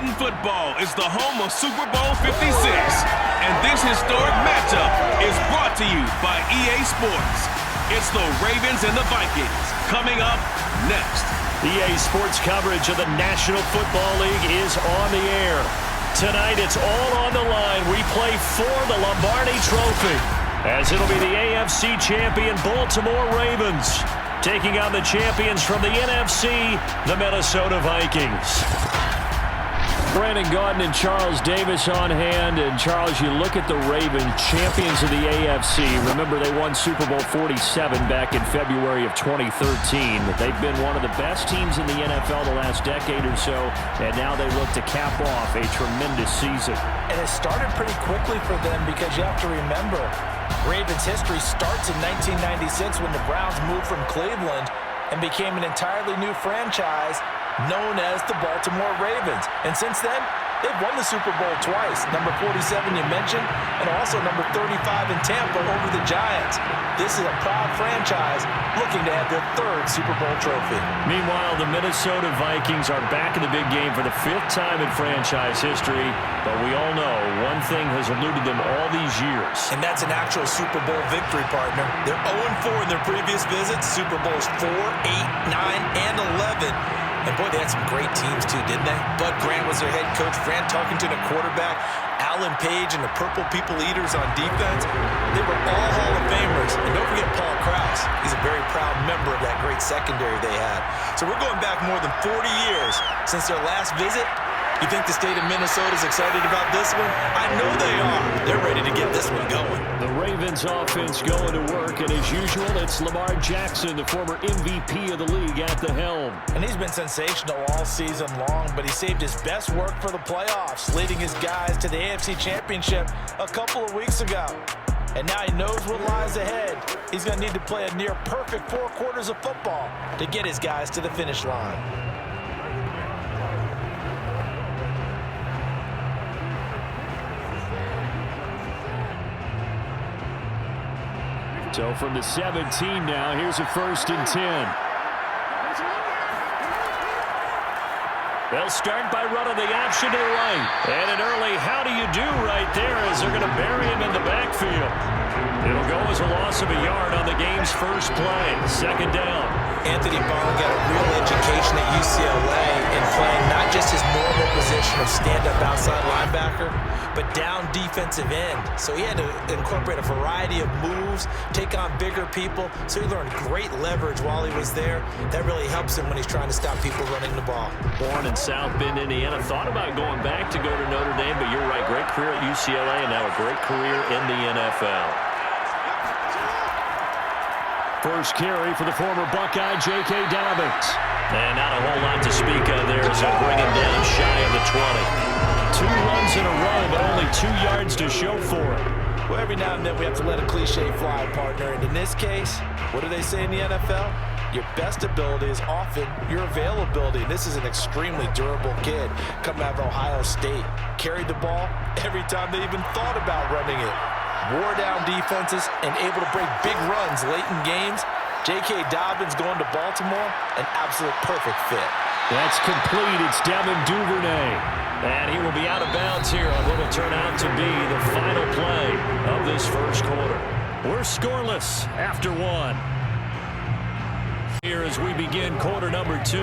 Madden football is the home of Super Bowl 56. And this historic matchup is brought to you by EA Sports. It's the Ravens and the Vikings coming up next. EA Sports coverage of the National Football League is on the air. Tonight it's all on the line. We play for the Lombardi Trophy, as it'll be the AFC champion Baltimore Ravens taking on the champions from the NFC, the Minnesota Vikings. Brandon Gaudin and Charles Davis on hand. And Charles, you look at the Ravens, champions of the AFC. Remember, they won Super Bowl 47 back in February of 2013. They've been one of the best teams in the NFL the last decade or so, and now they look to cap off a tremendous season. And it started pretty quickly for them, because you have to remember, Ravens history starts in 1996 when the Browns moved from Cleveland and became an entirely new franchise known as the Baltimore Ravens. And since then, they've won the Super Bowl twice. Number 47 you mentioned, and also number 35 in Tampa over the Giants. This is a proud franchise looking to have their third Super Bowl trophy. Meanwhile, the Minnesota Vikings are back in the big game for the 5th time in franchise history. But we all know one thing has eluded them all these years. And that's an actual Super Bowl victory, partner. They're 0-4 in their previous visits. Super Bowls 4, 8, 9, and 11. And boy, they had some great teams too, didn't they? Bud Grant was their head coach, Fran Tarkenton a quarterback, Alan Page and the Purple People Eaters on defense. They were all Hall of Famers. And don't forget Paul Krause. He's a very proud member of that great secondary they had. So we're going back more than 40 years since their last visit. You think the state of Minnesota is excited about this one? I know they are. They're ready to get this one going. The Ravens offense going to work, and as usual, it's Lamar Jackson, the former MVP of the league, at the helm. And he's been sensational all season long, but he saved his best work for the playoffs, leading his guys to the AFC Championship a couple of weeks ago. And now he knows what lies ahead. He's going to need to play a near-perfect 4 quarters of football to get his guys to the finish line. So from the 17 now, here's a 1st and 10. They'll start by running the option to the right. And an early how do you do right there, as they're going to bury him in the backfield. It'll go as a loss of a yard on the game's first play. 2nd down. Anthony Barr got a real education at UCLA in playing not just his normal position of stand-up outside linebacker, but down defensive end. So he had to incorporate a variety of moves, take on bigger people. So he learned great leverage while he was there. That really helps him when he's trying to stop people running the ball. Born in South Bend, Indiana. Thought about going back to go to Notre Dame, but you're right. Great career at UCLA and now a great career in the NFL. First carry for the former Buckeye, J.K. Dobbins. And not a whole lot to speak of there, so bring him down shy of the 20. 2 runs in a row, but only 2 yards to show for it. Well, every now and then we have to let a cliche fly, partner. And in this case, what do they say in the NFL? Your best ability is often your availability. And this is an extremely durable kid coming out of Ohio State. Carried the ball every time they even thought about running it. Wore down defenses and able to break big runs late in games. J.K. Dobbins going to Baltimore, an absolute perfect fit. That's complete. It's Devin Duvernay. And he will be out of bounds here on what will turn out to be the final play of this first quarter. We're scoreless after 1. Here as we begin quarter number 2.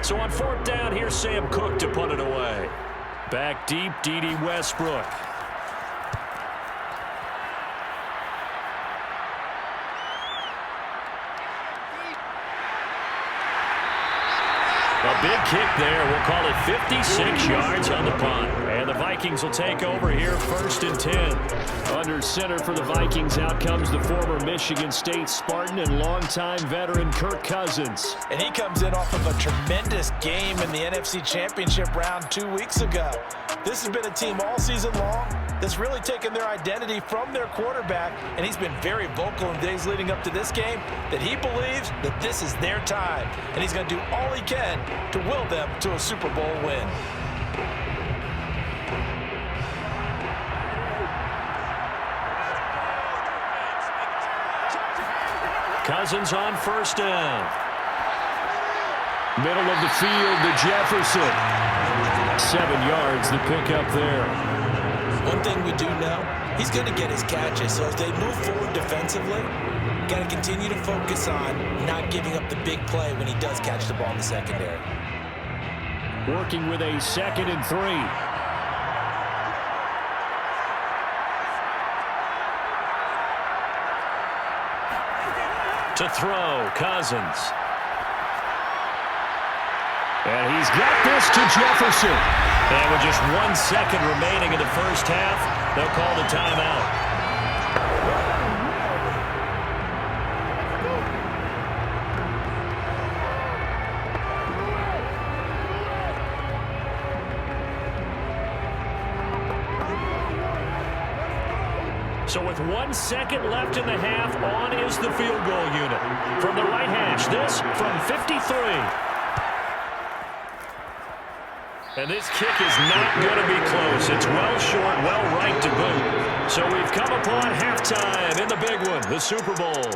So on 4th down, here's Sam Cook to punt it away. Back deep, D.D. Westbrook. A big kick there. We'll call it 56 yards on the punt. And the Vikings will take over here 1st and 10. Under center for the Vikings, out comes the former Michigan State Spartan and longtime veteran Kirk Cousins. And he comes in off of a tremendous game in the NFC Championship round 2 weeks ago. This has been a team all season long that's really taken their identity from their quarterback, and he's been very vocal in days leading up to this game that he believes that this is their time, and he's going to do all he can to will them to a Super Bowl win. Cousins on first down. Middle of the field to Jefferson. 7 yards the pick up there. One thing we do know, he's going to get his catches. So as they move forward defensively, got to continue to focus on not giving up the big play when he does catch the ball in the secondary. Working with a 2nd and 3. To throw, Cousins. And he's got this to Jefferson. And with just 1 second remaining in the first half, they'll call the timeout. So with 1 second left in the half, on is the field goal unit. From the right hash, this from 53. And this kick is not going to be close. It's well short, well right to boot. So we've come upon halftime in the big one, the Super Bowl.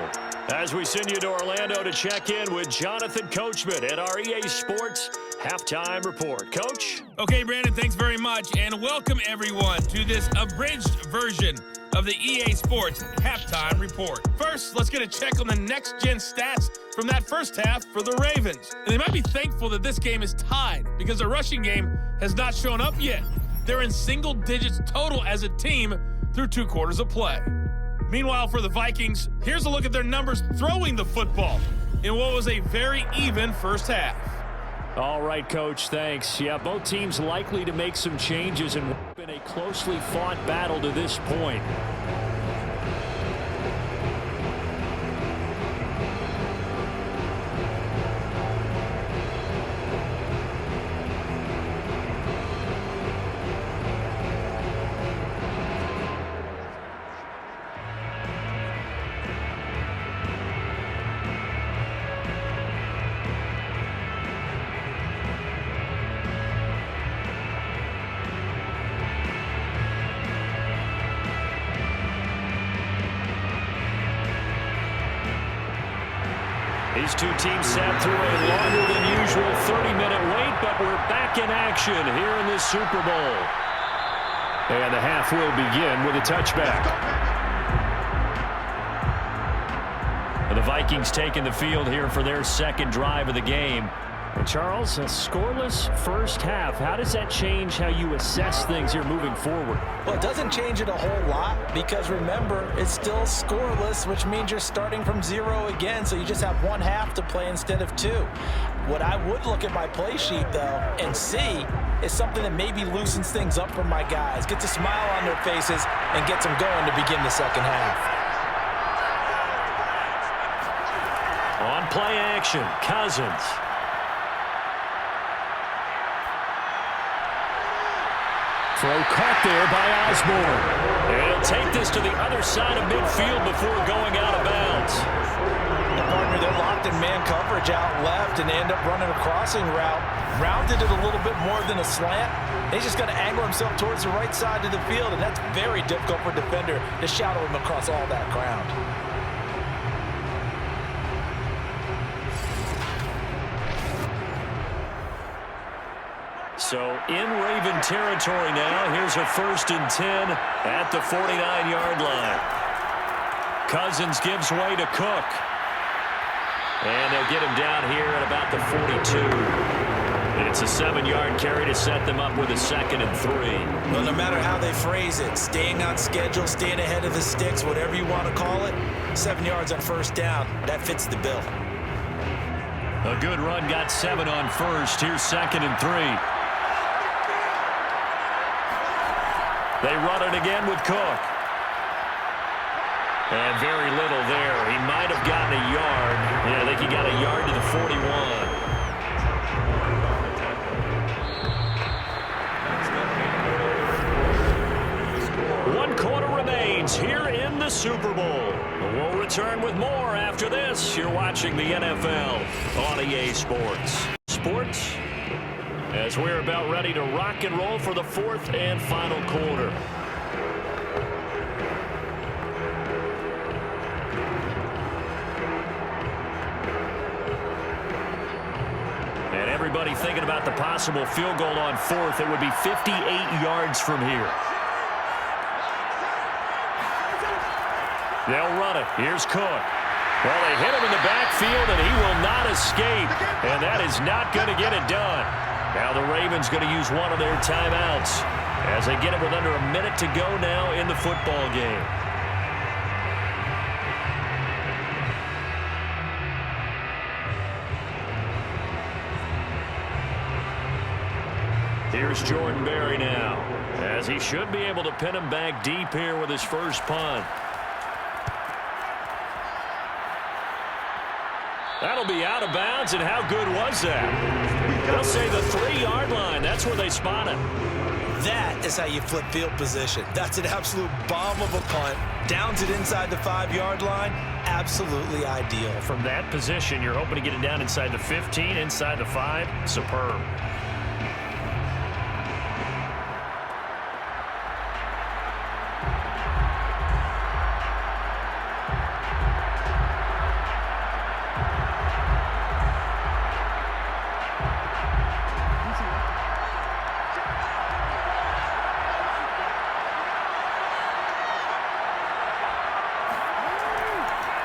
As we send you to Orlando to check in with Jonathan Coachman at our EA Sports Halftime Report. Coach? Okay, Brandon, thanks very much. And welcome, everyone, to this abridged version of the EA Sports Halftime Report. First, let's get a check on the next-gen stats from that first half for the Ravens. And they might be thankful that this game is tied because the rushing game has not shown up yet. They're in single digits total as a team through 2 quarters of play. Meanwhile, for the Vikings, here's a look at their numbers throwing the football in what was a very even first half. All right, Coach, thanks. Yeah, both teams likely to make some changes and it's been a closely fought battle to this point. These two teams sat through a longer than usual 30-minute wait, but we're back in action here in the Super Bowl. And the half will begin with a touchback. And the Vikings taking the field here for their second drive of the game. And Charles, a scoreless first half. How does that change how you assess things here moving forward? Well, it doesn't change it a whole lot because remember, it's still scoreless, which means you're starting from 0 again, so you just have 1 half to play instead of 2. What I would look at my play sheet, though, and see is something that maybe loosens things up for my guys, gets a smile on their faces, and gets them going to begin the second half. On play action, Cousins. Throw caught there by Osborne. And he'll take this to the other side of midfield before going out of bounds. The partner, they're locked in man coverage out left, and they end up running a crossing route. Rounded it a little bit more than a slant. He's just going to angle himself towards the right side of the field, and that's very difficult for a defender to shadow him across all that ground. So in Raven territory now. Here's a 1st and 10 at the 49-yard line. Cousins gives way to Cook. And they'll get him down here at about the 42. And it's a 7-yard carry to set them up with a 2nd and 3. Well, no matter how they phrase it, staying on schedule, staying ahead of the sticks, whatever you want to call it, 7 yards on first down, that fits the bill. A good run got 7 on first. Here's 2nd and 3. They run it again with Cook. And very little there. He might have gotten a yard. Yeah, I think he got a yard to the 41. 1 quarter remains here in the Super Bowl. We'll return with more after this. You're watching the NFL on EA Sports. Sports, as we're about ready to rock and roll for the 4th and final quarter. everybody thinking about the possible field goal on fourth. It would be 58 yards from here. They'll run it. Here's Cook. Well, they hit him in the backfield, and he will not escape. And that is not going to get it done. Now the Ravens going to use one of their timeouts as they get it with under a minute to go now in the football game. Here's Jordan Berry now, as he should be able to pin him back deep here with his first punt. That'll be out of bounds, and how good was that? They'll say the 3-yard line. That's where they spot it. That is how you flip field position. That's an absolute bomb of a punt. Downs it inside the 5-yard line. Absolutely ideal. From that position, you're hoping to get it down inside the 15, inside the 5. Superb.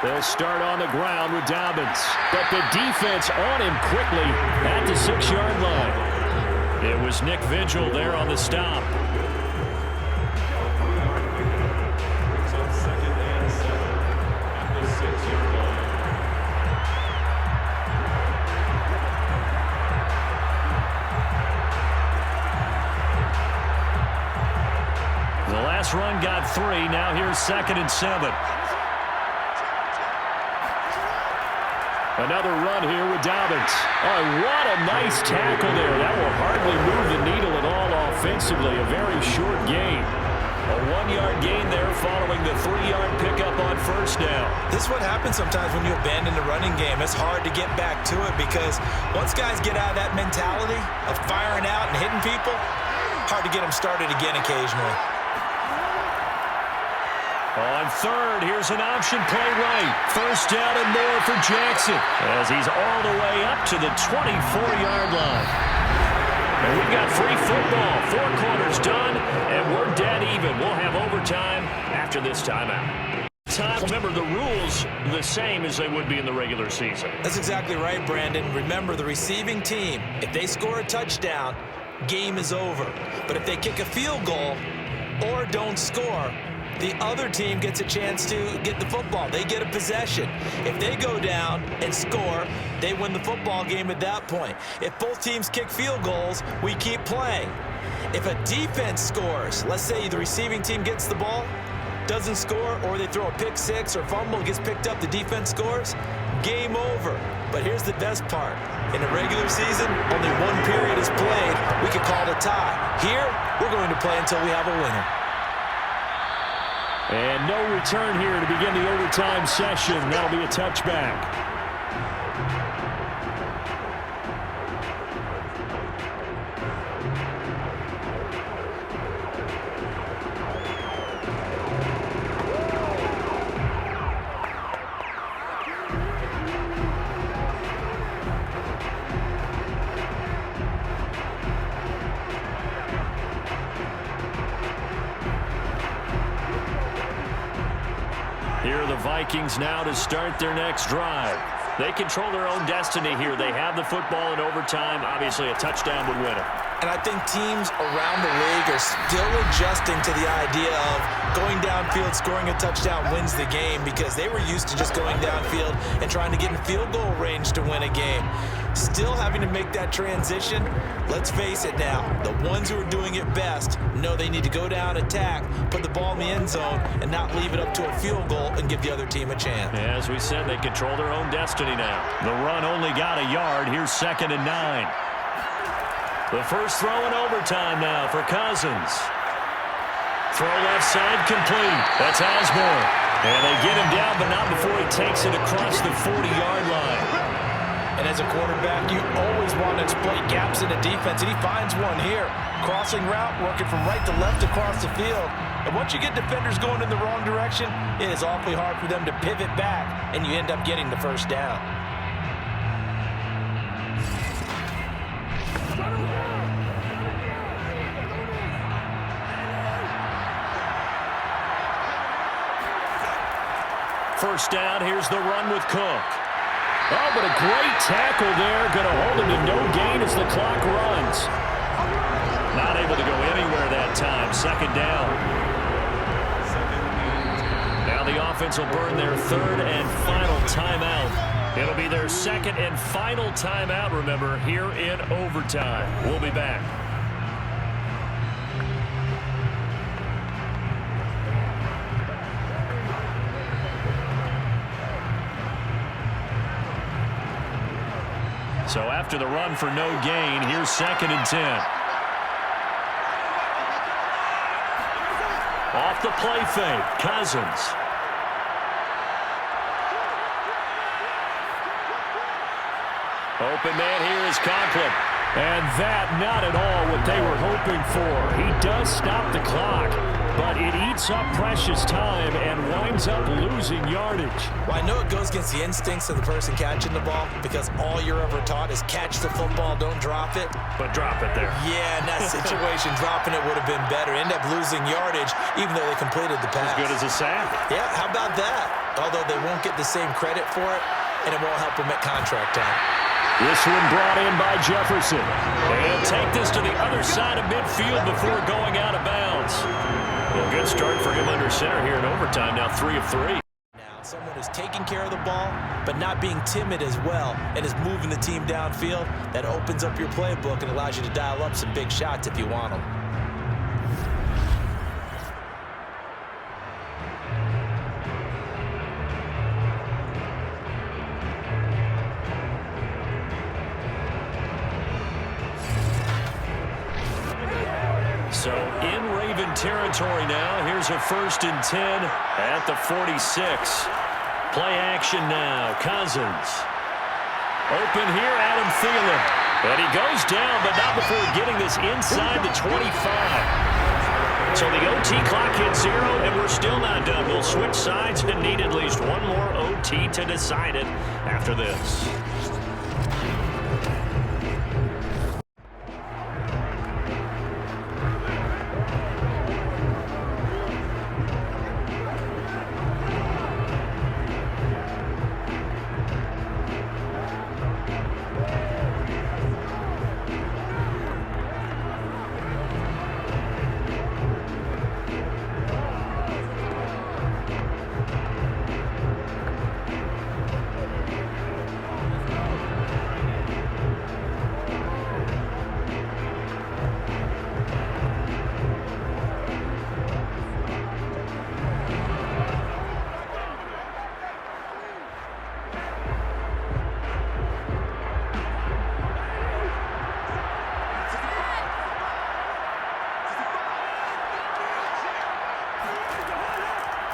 They'll start on the ground with Dobbins. But the defense on him quickly at the 6-yard line. It was Nick Vigil there on the stop. It's on 2nd and 7 at the 6-yard line. The last run got 3. Now here's 2nd and 7. Another run here with Dobbins. Oh, what a nice tackle there. That will hardly move the needle at all offensively. A very short gain. A 1-yard gain there following the 3-yard pickup on first down. This is what happens sometimes when you abandon the running game. It's hard to get back to it because once guys get out of that mentality of firing out and hitting people, hard to get them started again occasionally. On third, here's an option play right. First down and more for Jackson as he's all the way up to the 24-yard line. And we've got free football. 4 quarters done, and we're dead even. We'll have overtime after this timeout. Remember, the rules the same as they would be in the regular season. That's exactly right, Brandon. Remember, the receiving team, if they score a touchdown, game is over. But if they kick a field goal or don't score, the other team gets a chance to get the football. They get a possession. If they go down and score, they win the football game at that point. If both teams kick field goals, we keep playing. If a defense scores, let's say the receiving team gets the ball, doesn't score, or they throw a pick six or fumble, gets picked up, the defense scores, game over. But here's the best part. In a regular season, only 1 period is played. We could call it a tie. Here, we're going to play until we have a winner. And no return here to begin the overtime session. That'll be a touchback. Here are the Vikings now to start their next drive. They control their own destiny here. They have the football in overtime. Obviously, a touchdown would win it. And I think teams around the league are still adjusting to the idea of going downfield, scoring a touchdown wins the game because they were used to just going downfield and trying to get in field goal range to win a game. Still having to make that transition. Let's face it now, the ones who are doing it best know they need to go down, attack, put the ball in the end zone, and not leave it up to a field goal and give the other team a chance. As we said, they control their own destiny now. The run only got a yard. Here's 2nd and 9. The first throw in overtime now for Cousins. Throw left side complete. That's Osborne. And they get him down, but not before he takes it across the 40-yard line. And as a quarterback, you always want to exploit gaps in the defense, and he finds one here. Crossing route, working from right to left across the field. And once you get defenders going in the wrong direction, it is awfully hard for them to pivot back, and you end up getting the first down. First down, here's the run with Cook. Oh, but a great tackle there. Going to hold him to no gain as the clock runs. Not able to go anywhere that time. Second down. Now the offense will burn their third and final timeout. It'll be their second and final timeout, remember, here in overtime. We'll be back. So after the run for no gain, here's second and 10. Off the play fake, Cousins. Open man here is Conklin. And that not at all what they were hoping for. He does stop the clock, but it eats up precious time and winds up losing yardage. Well, I know it goes against the instincts of the person catching the ball because all you're ever taught is catch the football, don't drop it. But drop it there. Yeah, in that situation, dropping it would have been better. End up losing yardage even though they completed the pass. As good as a sack. Yeah, how about that? Although they won't get the same credit for it, and it won't help them at contract time. This one brought in by Jefferson. And take this to the other side of midfield before going out of bounds. Well, good start for him under center here in overtime. Now 3 of 3. Now, someone who's taking care of the ball, but not being timid as well, and is moving the team downfield. That opens up your playbook and allows you to dial up some big shots if you want them. So in Raven territory now. Here's a 1st and 10 at the 46. Play action now. Cousins. Open here, Adam Thielen. And he goes down, but not before getting this inside the 25. So the OT clock hits 0, and we're still not done. We'll switch sides and need at least one more OT to decide it after this.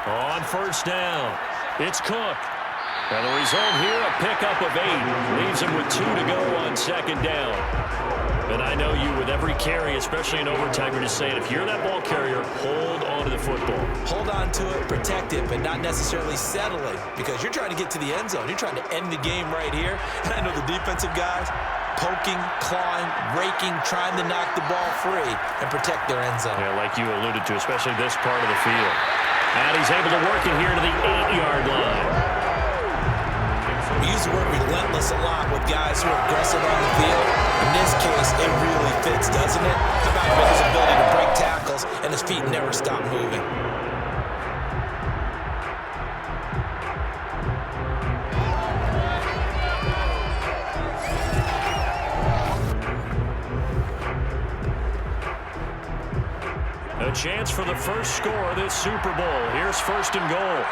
On first down, it's Cook. And the result here, a pickup of 8. Leaves him with 2 to go on second down. And I know you, with every carry, especially in overtime, you're just saying, if you're that ball carrier, hold on to the football. Hold on to it, protect it, but not necessarily settling, because you're trying to get to the end zone. You're trying to end the game right here. And I know the defensive guys poking, clawing, raking, trying to knock the ball free and protect their end zone. Yeah, like you alluded to, especially this part of the field. And he's able to work it here to the 8-yard line. We use the word relentless a lot with guys who are aggressive on the field. In this case, it really fits, doesn't it? How about his ability to break tackles and his feet never stop moving? A chance for the first score of this Super Bowl. Here's 1st and goal.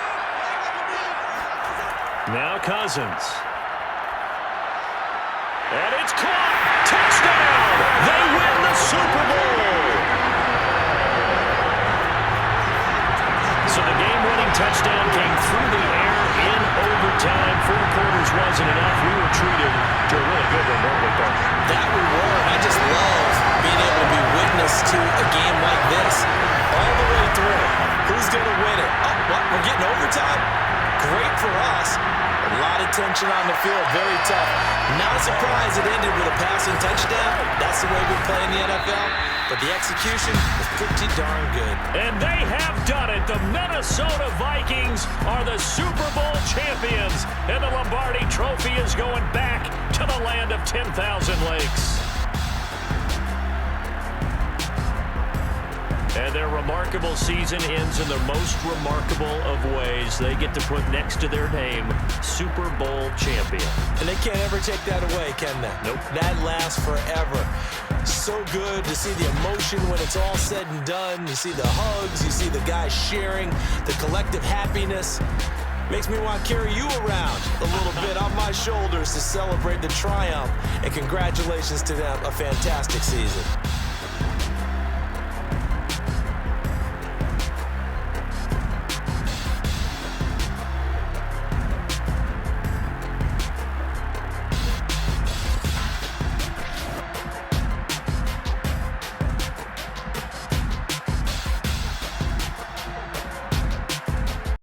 Now Cousins. And it's caught. Touchdown! They win the Super Bowl! So the game-winning touchdown came through the air in overtime. 4 quarters wasn't enough. We were treated to a really good one, weren't we, Buck? That we were. I just love being able to be witness to a game like this all the way through. Who's going to win it? Oh, what? We're getting overtime? Great for us. A lot of tension on the field, very tough. Not a surprise it ended with a passing touchdown. That's the way we play in the NFL. But the execution was pretty darn good. And they have done it. The Minnesota Vikings are the Super Bowl champions. And the Lombardi Trophy is going back to the land of 10,000 lakes. And their remarkable season ends in the most remarkable of ways. They get to put next to their name, Super Bowl champion. And they can't ever take that away, can they? Nope. That lasts forever. So good to see the emotion when it's all said and done. You see the hugs, you see the guys sharing, the collective happiness. Makes me want to carry you around a little bit on my shoulders to celebrate the triumph. And congratulations to them, a fantastic season.